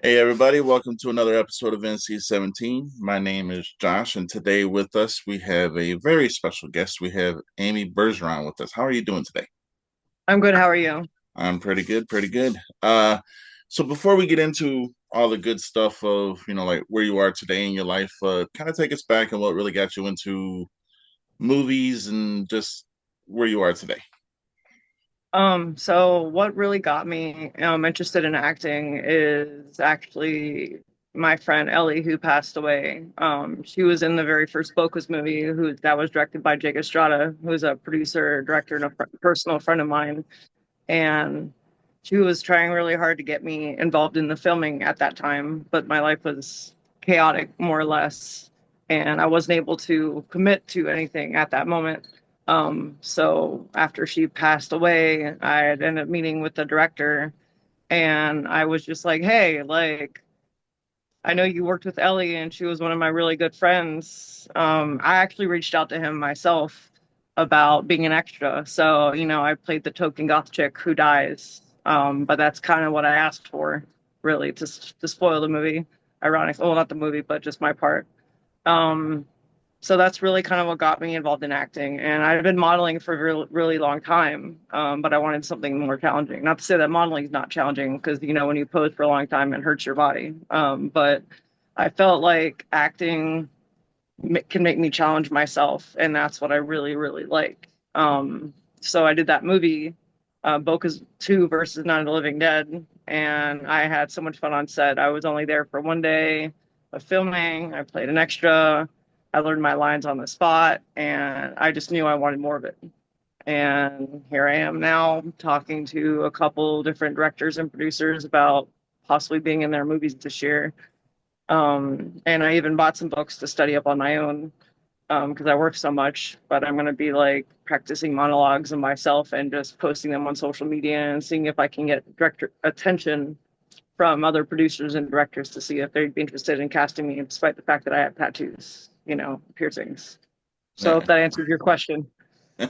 Hey everybody, welcome to another episode of NC-17. My name is Josh, and today with us we have a very special guest. We have Amy Bergeron with us. How are you doing today? I'm good. How are you? I'm pretty good, pretty good. So before we get into all the good stuff of, like where you are today in your life, kind of take us back and what really got you into movies and just where you are today. So what really got me interested in acting is actually my friend Ellie, who passed away. She was in the very first Focus movie, who that was directed by Jake Estrada, who's a producer, director, and a personal friend of mine. And she was trying really hard to get me involved in the filming at that time, but my life was chaotic, more or less, and I wasn't able to commit to anything at that moment. So after she passed away, I had ended up meeting with the director, and I was just like, "Hey, like, I know you worked with Ellie, and she was one of my really good friends. I actually reached out to him myself about being an extra. So, I played the token goth chick who dies. But that's kind of what I asked for, really, to spoil the movie. Ironic, well, not the movie, but just my part. Um, so that's really kind of what got me involved in acting. And I've been modeling for a really long time, but I wanted something more challenging. Not to say that modeling is not challenging, because when you pose for a long time, it hurts your body. But I felt like acting can make me challenge myself, and that's what I really like. So I did that movie, Boca's 2 versus Night of the Living Dead, and I had so much fun on set. I was only there for one day of filming. I played an extra. I learned my lines on the spot, and I just knew I wanted more of it. And here I am now talking to a couple different directors and producers about possibly being in their movies this year. And I even bought some books to study up on my own because I work so much. But I'm going to be like practicing monologues of myself and just posting them on social media and seeing if I can get director attention from other producers and directors to see if they'd be interested in casting me, despite the fact that I have tattoos, piercings. So if Yeah. that answers your question. I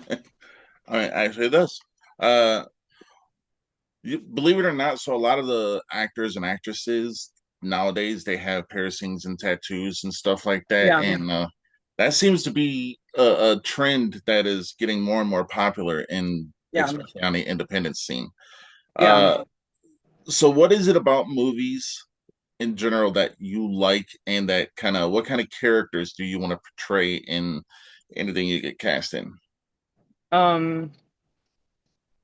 mean, actually, it does. Uh, believe it or not, so a lot of the actors and actresses nowadays they have piercings and tattoos and stuff like that, Yeah, and that seems to be a trend that is getting more and more popular in yeah, especially on the independent scene. yeah. Uh, so what is it about movies in general that you like, and that kind of what kind of characters do you want to portray in anything you get cast in? Um,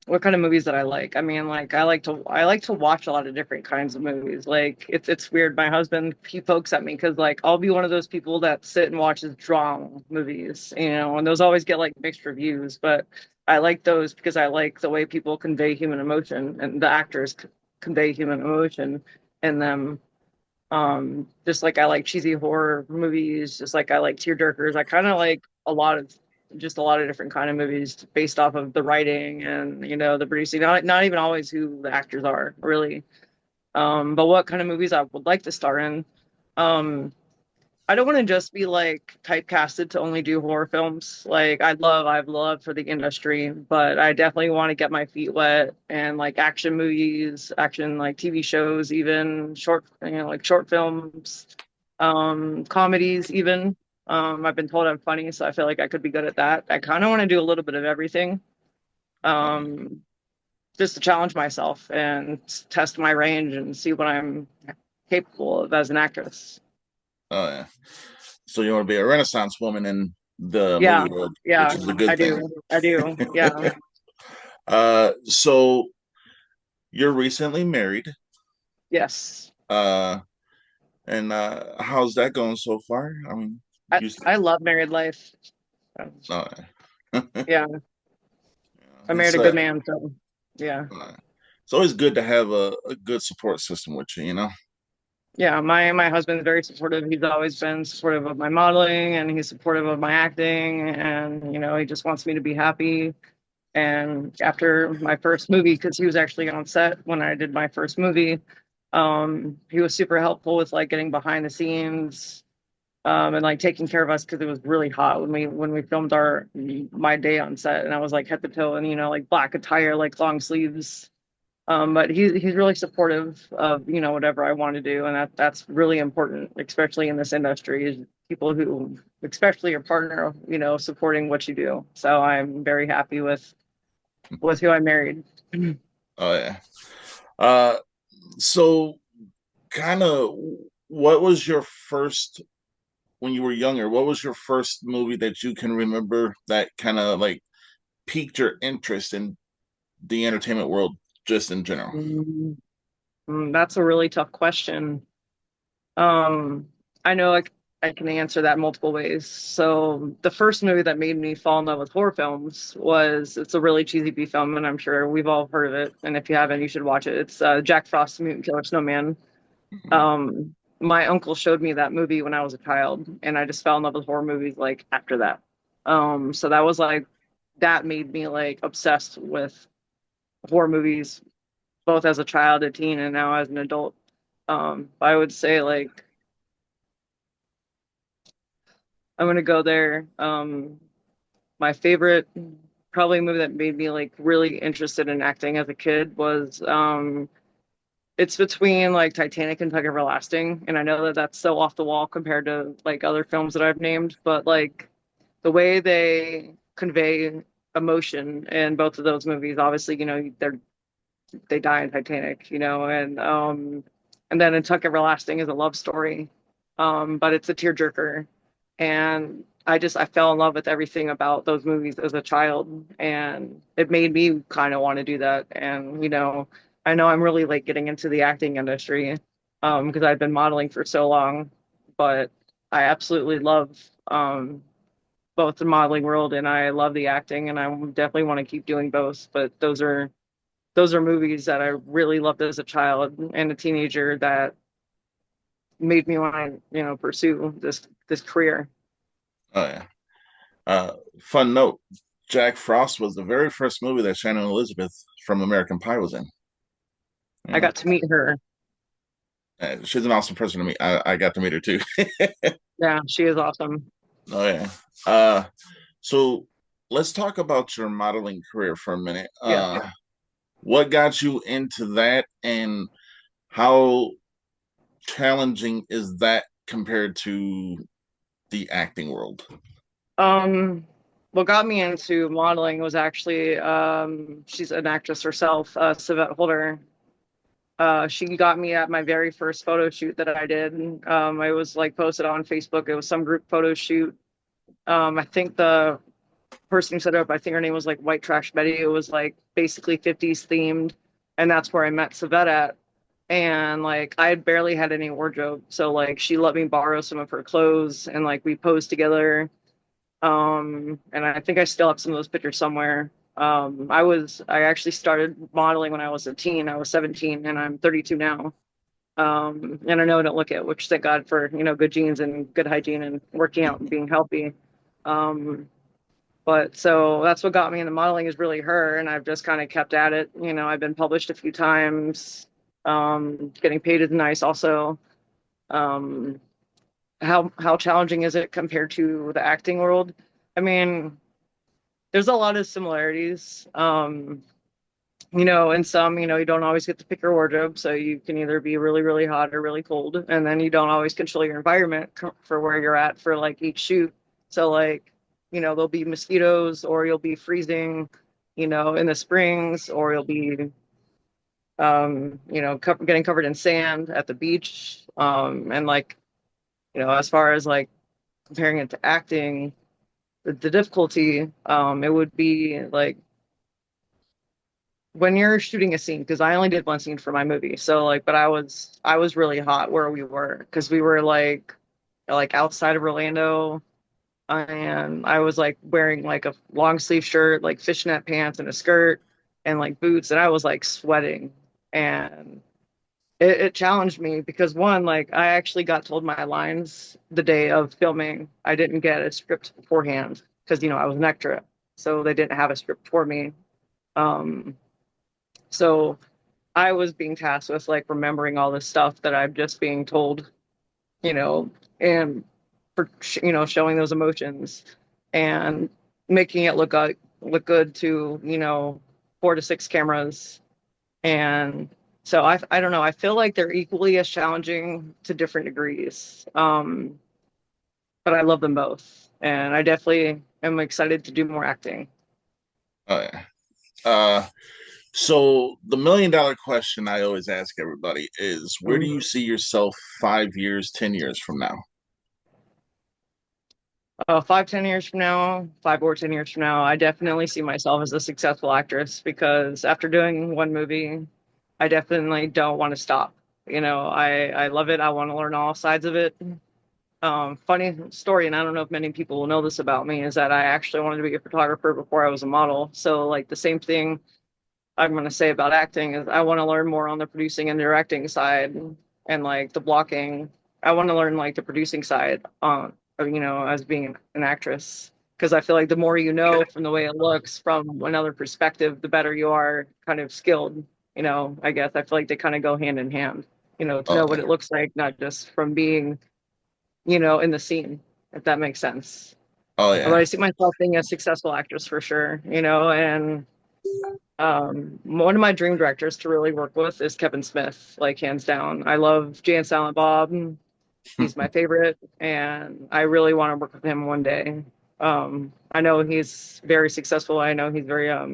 what kind of movies that I like? I mean, like I like to watch a lot of different kinds of movies. Like it's weird. My husband he pokes at me because like I'll be one of those people that sit and watches drama movies, and those always get like mixed reviews. But I like those because I like the way people convey human emotion and the actors convey human emotion in them. Just like I like cheesy horror movies, just like I like tearjerkers. I kind of like a lot of different kind of movies based off of the writing and the producing. Not even always who the actors are, really. But what kind of movies I would like to star in? Um, I don't want to just be like typecasted to only do horror films. Like I've loved for the industry, but I definitely want to get my feet wet and like action movies, action like TV shows, even short, like short films, comedies even. I've been told I'm funny, so I feel like I could be good at that. I kind of want to do a little bit of everything, um, just to challenge myself and test my range and see what I'm capable of as an actress. Oh yeah. So you want to be a Renaissance woman in the movie Yeah, world, which yeah, is a good I thing. do. I do. Yeah. So you're recently married. Yes. Uh, and how's that going so far? I mean, I, you said, I love married life. uh, Yeah. I married it's a good man, so yeah. uh, it's always good to have a good support system with you, you know? Yeah, my husband's very supportive. He's always been supportive of my modeling and he's supportive of my acting and he just wants me to be happy. And after my first movie, because he was actually on set when I did my first movie, he was super helpful with like getting behind the scenes, and like taking care of us because it was really hot when we filmed my day on set, and I was like head to toe and like black attire, like long sleeves. But he's really supportive of, whatever I want to do, and that's really important, especially in this industry, is people who, especially your partner, supporting what you do. So I'm very happy with who I married. Oh yeah. Uh, so kind of, what was your first when you were younger? What was your first movie that you can remember that kind of like piqued your interest in the entertainment world, just in general? Mm, that's a really tough question. Um, I know I can answer that multiple ways. So the first movie that made me fall in love with horror films it's a really cheesy B film, and I'm sure we've all heard of it. And if you haven't, you should watch it. It's Jack Frost's Mutant Killer Snowman. Mhm. My uncle showed me that movie when I was a child, and I just fell in love with horror movies like after that. So that was like that made me like obsessed with horror movies, both as a child, a teen, and now as an adult. I would say like I'm gonna go there. My favorite probably movie that made me like really interested in acting as a kid was it's between like Titanic and Tug Everlasting, and I know that that's so off the wall compared to like other films that I've named, but like the way they convey emotion in both of those movies, obviously, they die in Titanic, and then in Tuck Everlasting is a love story, but it's a tearjerker, and I fell in love with everything about those movies as a child, and it made me kind of want to do that, and I know I'm really like getting into the acting industry, because I've been modeling for so long, but I absolutely love both the modeling world and I love the acting, and I definitely want to keep doing both, but those are movies that I really loved as a child and a teenager that made me want to, pursue this career. Oh yeah. Fun note: Jack Frost was the very first movie that Shannon Elizabeth from American Pie was in. I Yeah, got to meet her. she's an awesome person to meet. I got to meet her too. Yeah, she is awesome. Oh yeah. Uh, so let's talk about your modeling career for a minute. Yeah. What got you into that, and how challenging is that compared to the acting world? Um, what got me into modeling was actually she's an actress herself, Savette Holder. She got me at my very first photo shoot that I did. I was like posted on Facebook. It was some group photo shoot. I think the person who set it up, I think her name was like White Trash Betty. It was like basically 50s themed. And that's where I met Savette at. And like I had barely had any wardrobe. So like she let me borrow some of her clothes and like we posed together. And I think I still have some of those pictures somewhere. I actually started modeling when I was a teen. I was 17 and I'm 32 now. And I know I don't look it, which thank God for, good genes and good hygiene and working out and being healthy. Um, but so that's what got me into modeling is really her, and I've just kind of kept at it. I've been published a few times. Getting paid is nice also. Um, how challenging is it compared to the acting world? I mean, there's a lot of similarities. And some, you don't always get to pick your wardrobe, so you can either be really, really hot or really cold, and then you don't always control your environment for where you're at for like each shoot. So like, there'll be mosquitoes, or you'll be freezing, in the springs, or you'll be, getting covered in sand at the beach. And like, as far as like comparing it to acting, the difficulty, it would be like when you're shooting a scene, because I only did one scene for my movie, so like, but I was really hot where we were because we were like outside of Orlando, and I was like wearing like a long sleeve shirt, like fishnet pants and a skirt and like boots, and I was like sweating, and it challenged me because one, like I actually got told my lines the day of filming. I didn't get a script beforehand because I was an extra, so they didn't have a script for me. Um, so I was being tasked with like remembering all this stuff that I'm just being told, you know, and for showing those emotions and making it look good to 4 to 6 cameras And so I don't know, I feel like they're equally as challenging to different degrees. But I love them both. And I definitely am excited to do more acting. Oh yeah. Uh, so the $1 million question I always ask everybody is, where do you Mhm. see yourself 5 years, 10 years from now? 5, 10 years from now, 5 or 10 years from now, I definitely see myself as a successful actress because after doing one movie, I definitely don't want to stop. I love it. I want to learn all sides of it. Funny story, and I don't know if many people will know this about me, is that I actually wanted to be a photographer before I was a model. So, like, the same thing I'm going to say about acting is I want to learn more on the producing and directing side and like the blocking. I want to learn like the producing side as being an actress because I feel like the more you know from the way it looks from another perspective, the better you are kind of skilled. I guess I feel like they kind of go hand in hand, to Oh know what yeah. it looks like, not just from being, in the scene, if that makes sense. Oh But yeah. I see myself being a successful actress for sure, and one of my dream directors to really work with is Kevin Smith, like hands down. I love Jay and Silent Bob. He's my favorite, and I really want to work with him one day. I know he's very successful. I know he's very I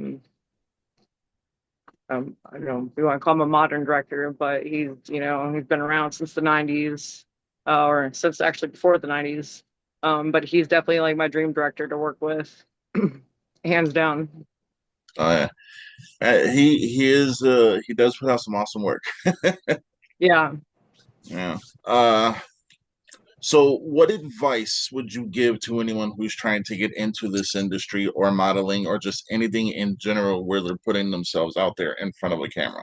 don't know, we want to call him a modern director, but he's been around since the '90s, or since actually before the '90s. But he's definitely like my dream director to work with, hands down. Oh yeah. He does put out some awesome work. Yeah. Yeah. So what advice would you give to anyone who's trying to get into this industry or modeling or just anything in general where they're putting themselves out there in front of a camera?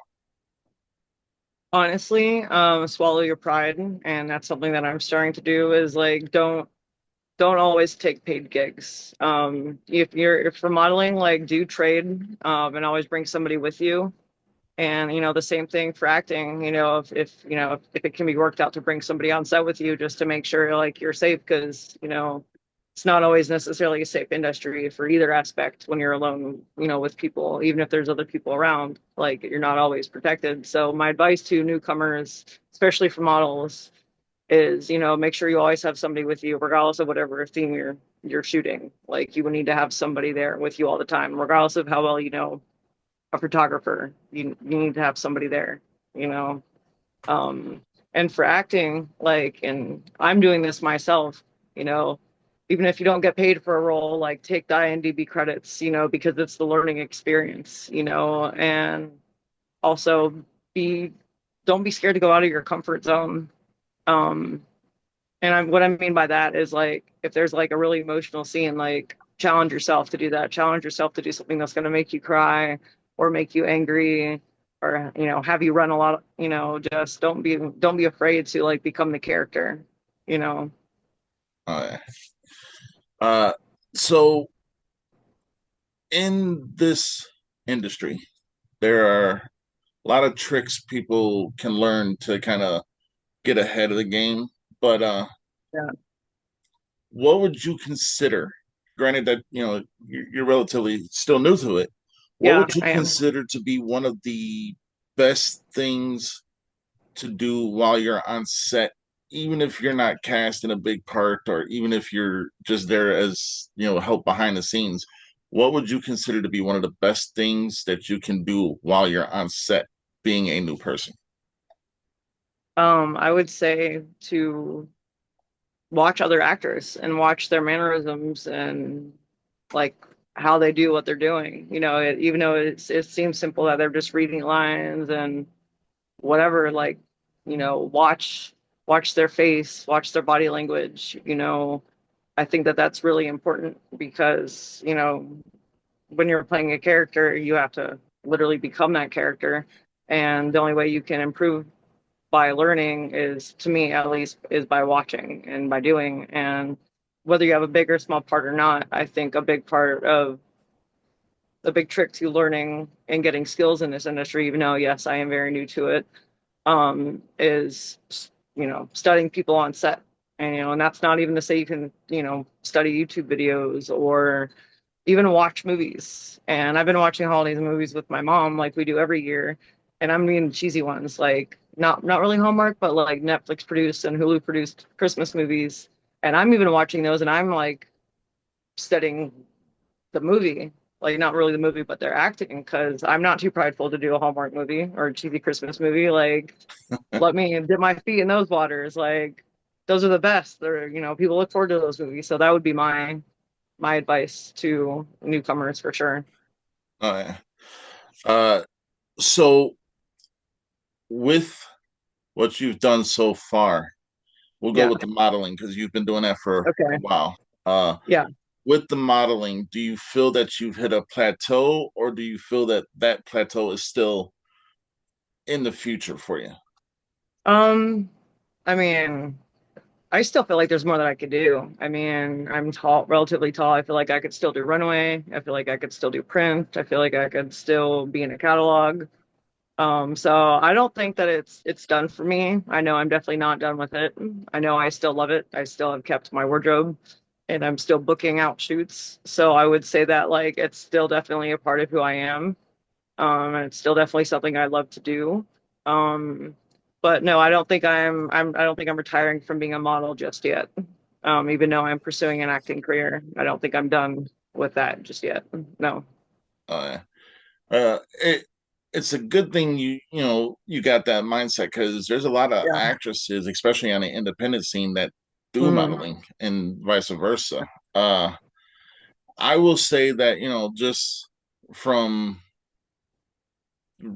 Honestly, swallow your pride, and that's something that I'm starting to do. Is like don't always take paid gigs. If for modeling, like do trade, and always bring somebody with you. And the same thing for acting. If it can be worked out to bring somebody on set with you, just to make sure like you're safe, because it's not always necessarily a safe industry for either aspect when you're alone, with people. Even if there's other people around, like you're not always protected. So my advice to newcomers, especially for models, is make sure you always have somebody with you, regardless of whatever theme you're shooting. Like you would need to have somebody there with you all the time, regardless of how well you know a photographer. You need to have somebody there, you know. Um, and for acting, like, and I'm doing this myself, you know, even if you don't get paid for a role, like take the IMDb credits, because it's the learning experience, and also be don't be scared to go out of your comfort zone. Um, and what I mean by that is like if there's like a really emotional scene, like challenge yourself to do that. Challenge yourself to do something that's going to make you cry or make you angry or have you run a lot. Just don't be afraid to like become the character. You know. Oh yeah. Uh, so in this industry, there are a lot of tricks people can learn to kind of get ahead of the game. But Yeah. what would you consider? Granted that you're relatively still new to it. What Yeah, would you I am. consider to be one of the best things to do while you're on set, even if you're not cast in a big part, or even if you're just there as help behind the scenes? What would you consider to be one of the best things that you can do while you're on set, being a new person? I would say to watch other actors and watch their mannerisms and like how they do what they're doing. Even though it seems simple that they're just reading lines and whatever, like watch their face, watch their body language. I think that that's really important because when you're playing a character, you have to literally become that character, and the only way you can improve by learning is, to me at least, is by watching and by doing. And whether you have a big or small part or not, I think a big part of the big trick to learning and getting skills in this industry, even though yes, I am very new to it, is studying people on set. And that's not even to say you can study YouTube videos or even watch movies. And I've been watching holidays movies with my mom like we do every year. and I mean cheesy ones, like not really Hallmark, but like Netflix produced and Hulu produced Christmas movies. And I'm even watching those, and I'm like studying the movie, like not really the movie, but their acting, because I'm not too prideful to do a Hallmark movie or a cheesy Christmas movie. Like, let me dip my feet in those waters. Like, those are the best. They're, people look forward to those movies. So that would be my advice to newcomers for sure. Yeah. So with what you've done so far, we'll go Yeah. with the modeling because you've been doing that for a Okay. while. Uh, Yeah. with the modeling, do you feel that you've hit a plateau, or do you feel that that plateau is still in the future for you? Um, I mean, I still feel like there's more that I could do. I mean, I'm tall, relatively tall. I feel like I could still do runway. I feel like I could still do print. I feel like I could still be in a catalog. So I don't think that it's done for me. I know I'm definitely not done with it. I know I still love it. I still have kept my wardrobe and I'm still booking out shoots. So I would say that like it's still definitely a part of who I am. And it's still definitely something I love to do. Um, but no, I don't think I'm retiring from being a model just yet. Even though I'm pursuing an acting career, I don't think I'm done with that just yet. No. Uh, it it's a good thing you got that mindset because there's a lot of Yeah. actresses, especially on the independent scene, that do Mm, modeling and vice versa. Uh, I will say that just from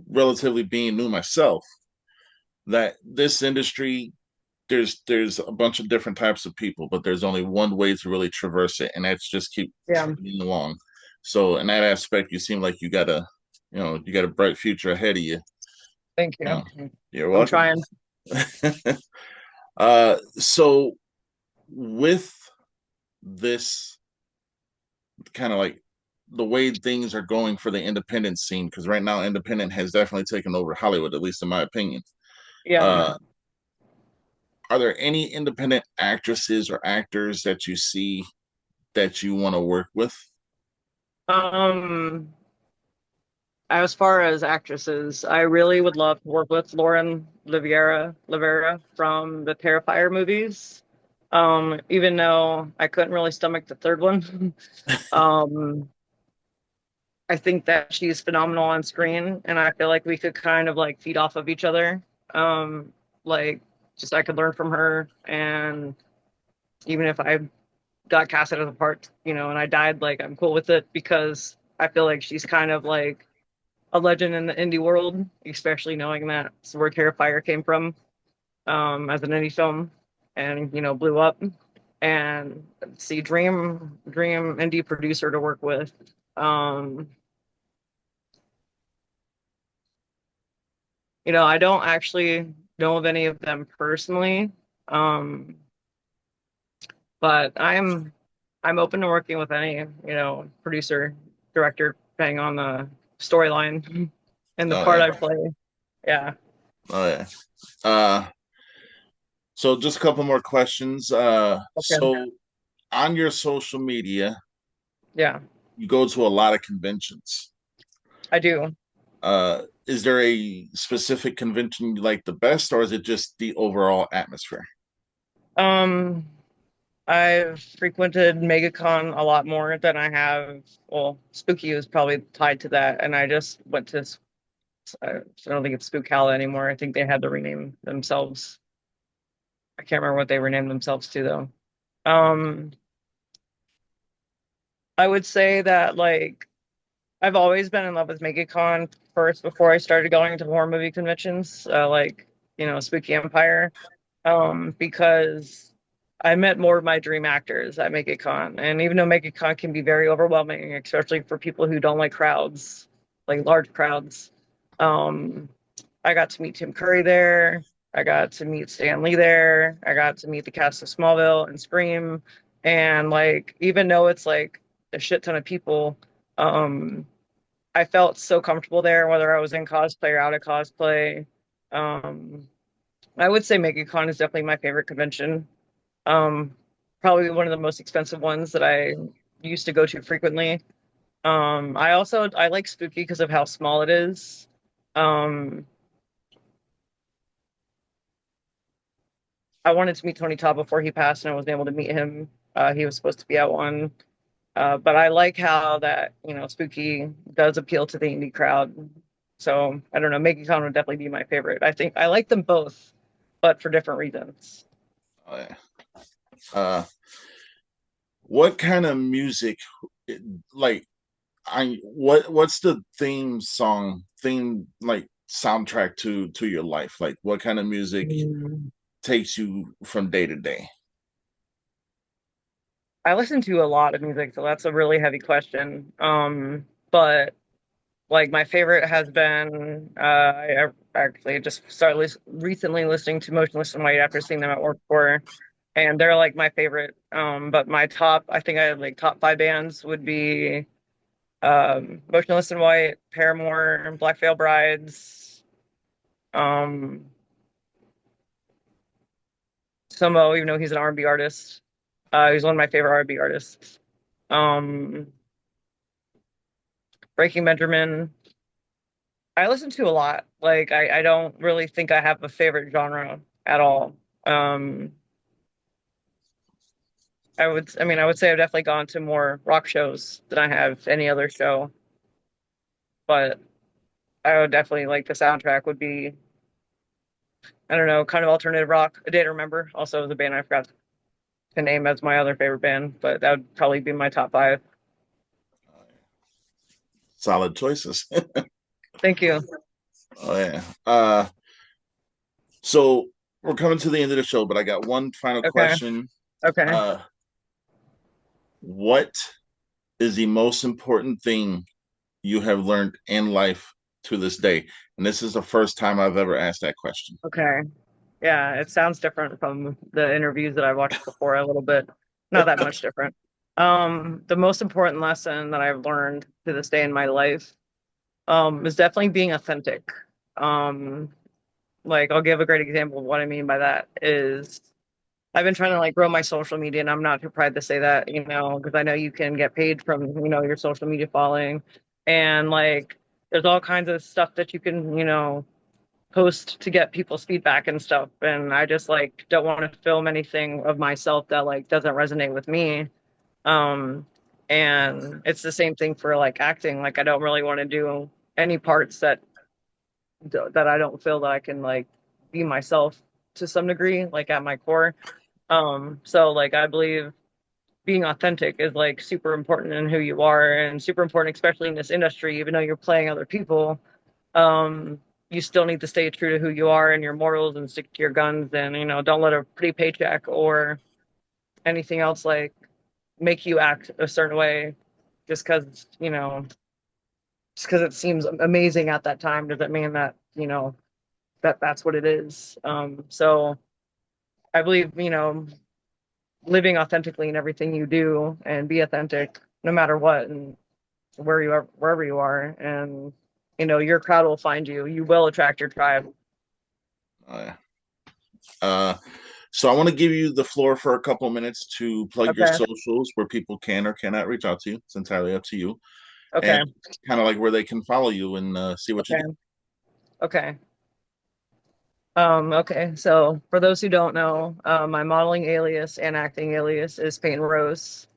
relatively being new myself, that this industry there's a bunch of different types of people, but there's only one way to really traverse it, and that's just keep yeah. trucking along. So in that aspect, you seem like you got a bright future ahead of you. Thank you. Uh, you're I'm welcome. trying. So with this kind of like the way things are going for the independent scene, because right now independent has definitely taken over Hollywood, at least in my opinion. Yeah. Uh, are there any independent actresses or actors that you see that you want to work with? Um, as far as actresses, I really would love to work with Lauren Rivera from the Terrifier movies. Even though I couldn't really stomach the third one. Um, I think that she's phenomenal on screen, and I feel like we could kind of like feed off of each other. Um, like just I could learn from her, and even if I got casted as a part, and I died, like I'm cool with it because I feel like she's kind of like a legend in the indie world, especially knowing that it's where Terrifier came from, as an indie film, and blew up. And see, dream indie producer to work with. Um, I don't actually know of any of them personally, um, but I'm open to working with any producer, director, depending on the storyline and the Oh part yeah, I play. Yeah. oh yeah. Uh, so just a couple more questions. Okay. So on your social media, Yeah, you go to a lot of conventions. I do. Is there a specific convention you like the best, or is it just the overall atmosphere? Um, I've frequented MegaCon a lot more than I have. Well, Spooky was probably tied to that, and I just went to. I don't think it's Spookala anymore. I think they had to rename themselves. I can't remember what they renamed themselves to though. Um, I would say that like I've always been in love with MegaCon first before I started going to horror movie conventions, like Spooky Empire, because I met more of my dream actors at MegaCon, and even though MegaCon can be very overwhelming, especially for people who don't like crowds, like large crowds, um, I got to meet Tim Curry there. I got to meet Stan Lee there. I got to meet the cast of Smallville and Scream, and like even though it's like a shit ton of people, um, I felt so comfortable there, whether I was in cosplay or out of cosplay. Um, I would say MegaCon is definitely my favorite convention. Um, Probably one of the most expensive ones that I used to go to frequently. I like Spooky because of how small it is. I wanted to meet Tony Todd before he passed, and I wasn't able to meet him. He was supposed to be at one. But I like how that, Spooky does appeal to the indie crowd. So I don't know, Making Con would definitely be my favorite. I think I like them both, but for different reasons. Oh, yeah. Uh, what kind of music, like, what's the theme like soundtrack to your life? Like, what kind of music Mm. takes you from day to day? I listen to a lot of music, so that's a really heavy question. But like my favorite has been I actually just started recently listening to Motionless in White after seeing them at work before, and they're like my favorite. But my top, I think I have like top five bands would be Motionless in White, Paramore, Black Veil Brides, um, Samo, even though he's an R&B artist. He's one of my favorite R&B artists. Um, Breaking Benjamin. I listen to a lot. Like I don't really think I have a favorite genre at all. Um, I would say I've definitely gone to more rock shows than I have any other show, but I would definitely like the soundtrack would be, I don't know, kind of alternative rock. A Day to Remember also is a band I forgot to name as my other favorite band, but that would probably be my top five. Solid choices. Thank you. Oh yeah. So we're coming to the end of the show, but I got one final Okay. question. Okay. Uh, what is the most important thing you have learned in life to this day? And this is the first time I've ever asked that question. Okay. Yeah, it sounds different from the interviews that I watched before a little bit. Not that much different. The most important lesson that I've learned to this day in my life, is definitely being authentic. Um, like I'll give a great example of what I mean by that is I've been trying to like grow my social media and I'm not too proud to say that, because I know you can get paid from, your social media following and like there's all kinds of stuff that you can, post to get people's feedback and stuff. And I just like don't want to film anything of myself that like doesn't resonate with me. Um, and it's the same thing for like acting. Like I don't really want to do any parts that I don't feel that I can like be myself to some degree, like at my core. So like I believe being authentic is like super important in who you are and super important, especially in this industry, even though you're playing other people. Um, you still need to stay true to who you are and your morals and stick to your guns and, don't let a pretty paycheck or anything else like make you act a certain way just because, just because it seems amazing at that time doesn't mean that, that's what it is. So I believe, living authentically in everything you do and be authentic no matter what and where you are, wherever you are. And, your crowd will find you. You will attract your tribe. Uh, uh, so I want to give you the floor for a couple minutes to plug your Okay. socials where people can or cannot reach out to you. It's entirely up to you. And Okay. kind of like where they can follow you and see what you Okay. do. Okay. Okay. So for those who don't know, my modeling alias and acting alias is Peyton Rose.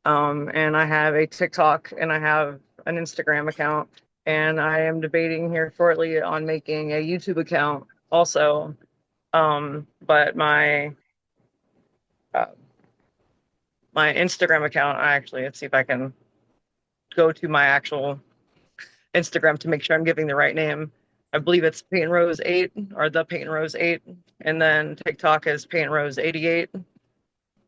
And I have a TikTok and I have an Instagram account. And I am debating here shortly on making a YouTube account also. But uh, my Instagram account, let's see if I can go to my actual Instagram to make sure I'm giving the right name. I believe it's Peyton Rose 8 or the Peyton Rose 8. And then TikTok is Peyton Rose 88.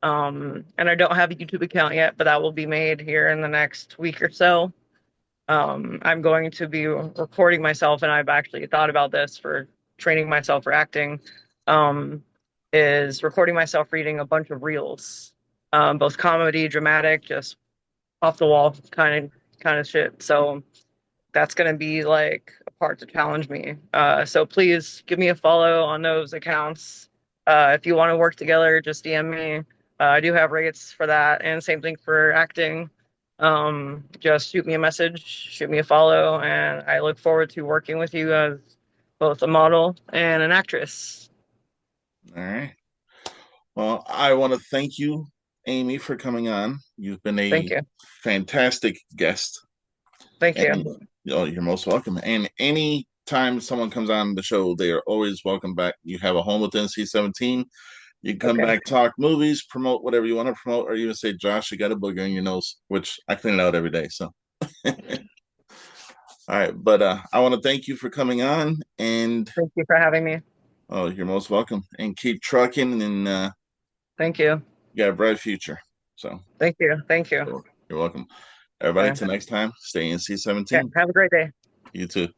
And I don't have a YouTube account yet, but that will be made here in the next week or so. I'm going to be recording myself, and I've actually thought about this for training myself for acting. Um, is recording myself reading a bunch of reels, both comedy, dramatic, just off the wall kind of shit. So that's going to be like a part to challenge me. So please give me a follow on those accounts. If you want to work together, just DM me. I do have rates for that, and same thing for acting. Just shoot me a message, shoot me a follow, and I look forward to working with you as both a model and an actress. All right. Well, I want to thank you, Amy, for coming on. You've been Thank a you. fantastic guest, Thank and you. you're most welcome. And any time someone comes on the show, they are always welcome back. You have a home with NC-17. You can come Okay. back, talk movies, promote whatever you want to promote, or even say, Josh, you got a booger in your nose, which I clean it out every day. So, all right. But I want to thank you for coming on, and Thank you for having me. oh, you're most welcome. And keep trucking, and Thank you. you got a bright future. So, Thank you. Thank you. you're welcome. Everybody, Okay. till next time, stay Okay. NC-17. Have a great day. You too.